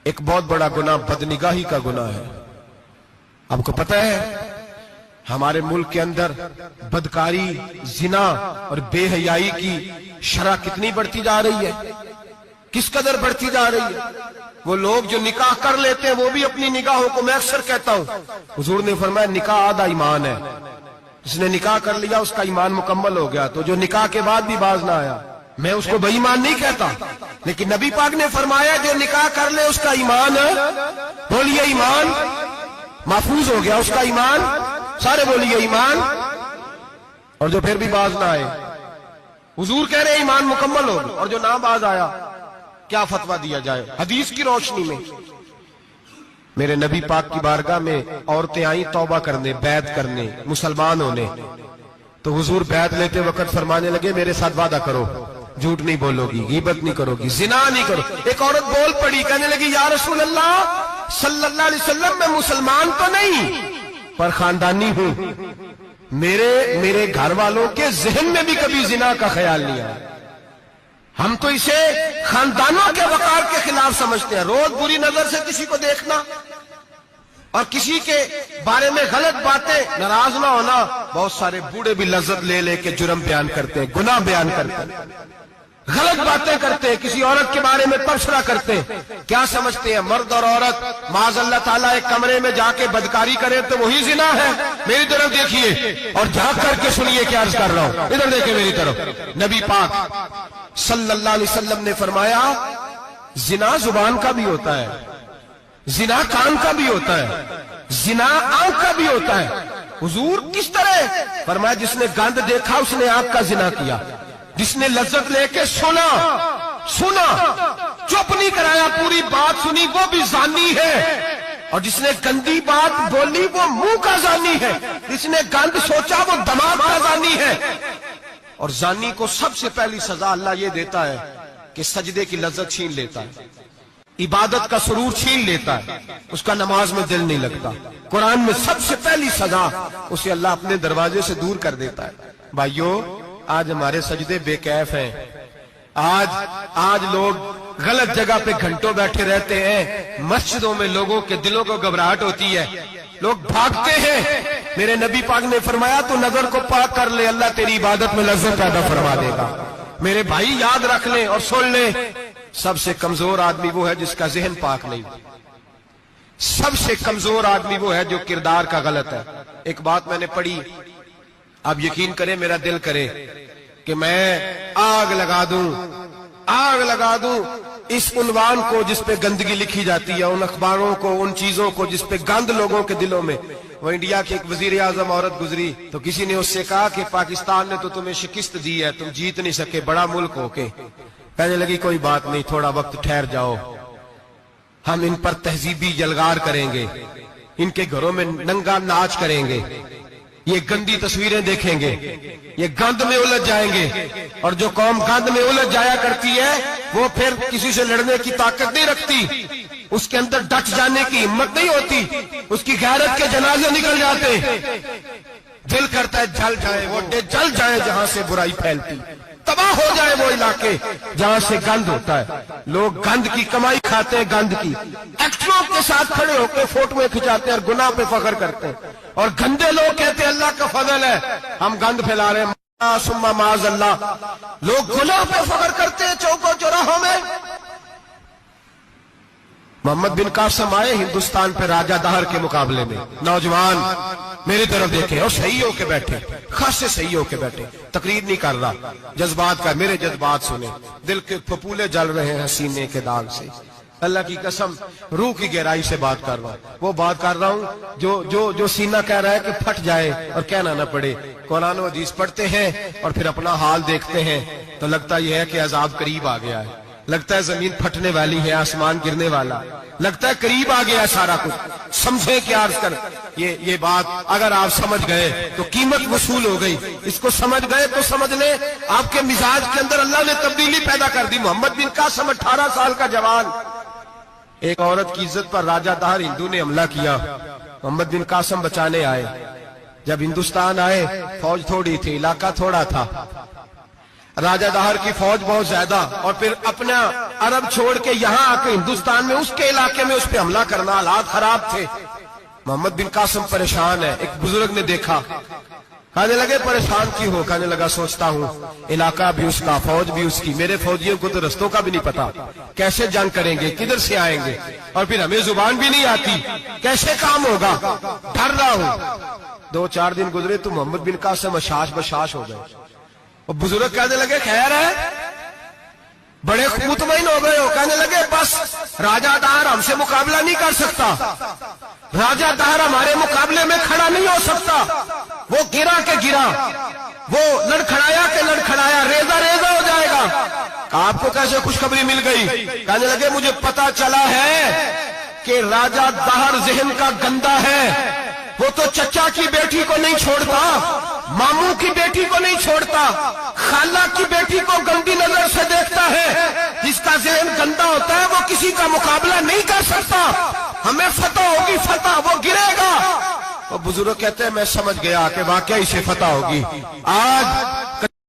ایک بہت بڑا گناہ بدنگاہی کا گناہ ہے. آپ کو پتہ ہے ہمارے ملک کے اندر بدکاری، زنا اور بے حیائی کی شرح کتنی بڑھتی جا رہی ہے، کس قدر بڑھتی جا رہی ہے. وہ لوگ جو نکاح کر لیتے ہیں وہ بھی اپنی نگاہوں کو، میں اکثر کہتا ہوں، حضور نے فرمایا نکاح آدھا ایمان ہے. جس نے نکاح کر لیا اس کا ایمان مکمل ہو گیا. تو جو نکاح کے بعد بھی باز نہ آیا، میں اس کو بے ایمان نہیں کہتا، لیکن نبی پاک نے فرمایا جو نکاح کر لے اس کا ایمان ہے، بولیے ایمان محفوظ ہو گیا، اس کا ایمان، سارے بولیے ایمان. اور جو پھر بھی باز نہ آئے، حضور کہہ رہے ایمان مکمل ہو گیا. اور جو نہ باز آیا کیا فتویٰ دیا جائے حدیث کی روشنی میں؟ میرے نبی پاک کی بارگاہ میں عورتیں آئیں توبہ کرنے، بیعت کرنے، مسلمان ہونے. تو حضور بیعت لیتے وقت فرمانے لگے میرے ساتھ وعدہ کرو، جھوٹ نہیں بولو گی، غیبت نہیں کرو گی، زنا نہیں کرو. ایک عورت بول پڑی، کہنے لگی یا رسول اللہ صلی اللہ علیہ وسلم میں مسلمان تو نہیں پر خاندانی ہوں، میرے گھر والوں کے ذہن میں بھی کبھی زنا کا خیال نہیں آیا. ہم تو اسے خاندانوں کے وقار کے خلاف سمجھتے ہیں. روز بری نظر سے کسی کو دیکھنا اور کسی کے بارے میں غلط باتیں، ناراض نہ ہونا. بہت سارے بوڑھے بھی لذت لے لے کے جرم بیان کرتے ہیں، گناہ بیان کرتے ہیں، غلط باتیں کرتے ہیں، کسی عورت کے بارے میں تبصرہ کرتے ہیں. کیا سمجھتے ہیں مرد اور عورت معاذ اللہ تعالیٰ ایک کمرے میں جا کے بدکاری کرے تو وہی زنا ہے؟ میری طرف دیکھیے اور جھانک کر کے سنیے کیا عرض کر رہا ہوں، ادھر دیکھیں میری طرف. نبی پاک صلی اللہ علیہ وسلم نے فرمایا زنا زبان کا بھی ہوتا ہے، زنا کان کا بھی ہوتا ہے، زنا آنکھ کا بھی ہوتا ہے. حضور کس طرح؟ فرمایا جس نے گند دیکھا اس نے آنکھ کا زنا کیا، جس نے لذت لے کے سنا چپ نہیں کرایا، پوری بات سنی، وہ بھی زانی ہے. اور جس نے گندی بات بولی وہ منہ کا زانی ہے، جس نے گند سوچا وہ دماغ کا زانی ہے. اور زانی کو سب سے پہلی سزا اللہ یہ دیتا ہے کہ سجدے کی لذت چھین لیتا ہے، عبادت کا سرور چھین لیتا ہے، اس کا نماز میں دل نہیں لگتا. قرآن میں سب سے پہلی سزا اسے اللہ اپنے دروازے سے دور کر دیتا ہے. بھائیو آج ہمارے سجدے بے کیف ہیں، آج لوگ غلط جگہ پہ گھنٹوں بیٹھے رہتے ہیں. مسجدوں میں لوگوں کے دلوں کو گھبراہٹ ہوتی ہے، لوگ بھاگتے ہیں. میرے نبی پاک نے فرمایا تو نظر کو پاک کر لے، اللہ تیری عبادت میں لذت پیدا فرما دے گا. میرے بھائی یاد رکھ لیں اور سن لیں، سب سے کمزور آدمی وہ ہے جس کا ذہن پاک نہیں. سب سے کمزور آدمی وہ ہے جو کردار کا غلط ہے. ایک بات میں نے پڑھی، آپ یقین کریں میرا دل کرے کہ میں آگ لگا دوں اس عنوان کو جس پہ گندگی لکھی جاتی ہے، ان اخباروں کو، ان چیزوں کو جس پہ گند لوگوں کے دلوں میں. وہ انڈیا کی ایک وزیر اعظم عورت گزری تو کسی نے اس سے کہا کہ پاکستان نے تو تمہیں شکست دی ہے، تم جیت نہیں سکے بڑا ملک ہو کے. کہنے لگی کوئی بات نہیں، تھوڑا وقت ٹھہر جاؤ، ہم ان پر تہذیبی جلگار کریں گے، ان کے گھروں میں ننگا ناچ کریں گے، یہ گندی تصویریں دیکھیں گے، یہ گند میں الجھ جائیں گے. اور جو قوم گند میں الجھ جایا کرتی ہے وہ پھر کسی سے لڑنے کی طاقت نہیں رکھتی، اس کے اندر ڈٹ جانے کی ہمت نہیں ہوتی، اس کی غیرت کے جنازے نکل جاتے. دل کرتا ہے جل جائے وہ جل جائے جہاں سے برائی پھیلتی، تباہ ہو جائے وہ علاقے جہاں سے گند ہوتا ہے. لوگ گند کی کمائی کھاتے ہیں، گند کی. ایکٹروں کے ساتھ کھڑے ہو کے فوٹویں کھچاتے ہیں اور گناہ پہ فخر کرتے ہیں. اور گندے لوگ کہتے ہیں اللہ کا فضل ہے ہم گند پھیلا رہے ہیں، ثم معاذ اللہ. لوگ گناہ پہ فخر کرتے ہیں چوکوں چوراہوں میں. محمد بن قاسم آئے ہندوستان پہ راجہ دہر کے مقابلے میں، نوجوان میری طرف دیکھیں اور صحیح ہو کے بیٹھے، خاصے صحیح ہو کے بیٹھے، تقریر نہیں کر رہا، جذبات کا. میرے جذبات سنیں، دل کے پھپولے جل رہے ہیں سینے کے داغ سے. اللہ کی قسم روح کی گہرائی سے بات کر رہا ہوں، وہ بات کر رہا ہوں جو سینہ کہہ رہا ہے کہ پھٹ جائے اور کہنا نہ پڑے. قرآن و حدیث پڑھتے ہیں اور پھر اپنا حال دیکھتے ہیں تو لگتا یہ ہے کہ عذاب قریب آ گیا ہے، لگتا ہے زمین پھٹنے والی ہے، آسمان گرنے والا، لگتا ہے قریب آ گیا ہے سارا کچھ. سمجھے کیا عرض کر یہ بات اگر آپ سمجھ گئے تو قیمت وصول ہو گئی. اس کو سمجھ گئے تو سمجھ لیں آپ کے مزاج کے اندر اللہ نے تبدیلی پیدا کر دی. محمد بن قاسم 18 سال کا جوان، ایک عورت کی عزت پر راجہ دہر ہندو نے حملہ کیا، محمد بن قاسم بچانے آئے. جب ہندوستان آئے فوج تھوڑی تھی، علاقہ تھوڑا تھا. راجہ دہر کی فوج بہت زیادہ، اور پھر اپنا عرب چھوڑ کے یہاں آ کے ہندوستان میں اس کے علاقے میں اس پہ حملہ کرنا، حالات خراب تھے۔ محمد بن قاسم پریشان ہے۔ ایک بزرگ نے دیکھا، کہنے لگے پریشان کیوں ہو؟ کہنے لگا سوچتا ہوں علاقہ بھی اس کا، فوج بھی اس کی، میرے فوجیوں کو تو رستوں کا بھی نہیں پتا، کیسے جنگ کریں گے، کدھر سے آئیں گے، اور پھر ہمیں زبان بھی نہیں آتی، کیسے کام ہوگا، ڈر رہا ہوں۔ 2-4 دن گزرے تو محمد بن قاسم اشاش بشاش ہو گئے، اور بزرگ کہنے لگے خیر ہے، بڑے مطمئن ہو گئے ہو؟ کہنے لگے بس راجہ دہر ہم سے مقابلہ نہیں کر سکتا، راجہ دہر ہمارے مقابلے میں کھڑا نہیں ہو سکتا، وہ گرا کے گرا، وہ لڑکھڑایا کے لڑکھڑایا، ریزہ ریزہ ہو جائے گا۔ آپ کو کیسے خوشخبری مل گئی؟ کہنے لگے مجھے پتا چلا ہے کہ راجہ دہر ذہن کا گندا ہے، وہ تو چچا کی بیٹی کو نہیں چھوڑتا، ماموں کی بیٹی کو نہیں چھوڑتا، خالہ کی بیٹی کو گندی نظر سے دیکھتا ہے۔ جس کا ذہن گندا ہوتا ہے وہ کسی کا مقابلہ نہیں کر سکتا، ہمیں فتح ہوگی، فتح، وہ گرے گا۔ اور بزرگ کہتے ہیں میں سمجھ گیا کہ واقعی سے فتح ہوگی۔ آج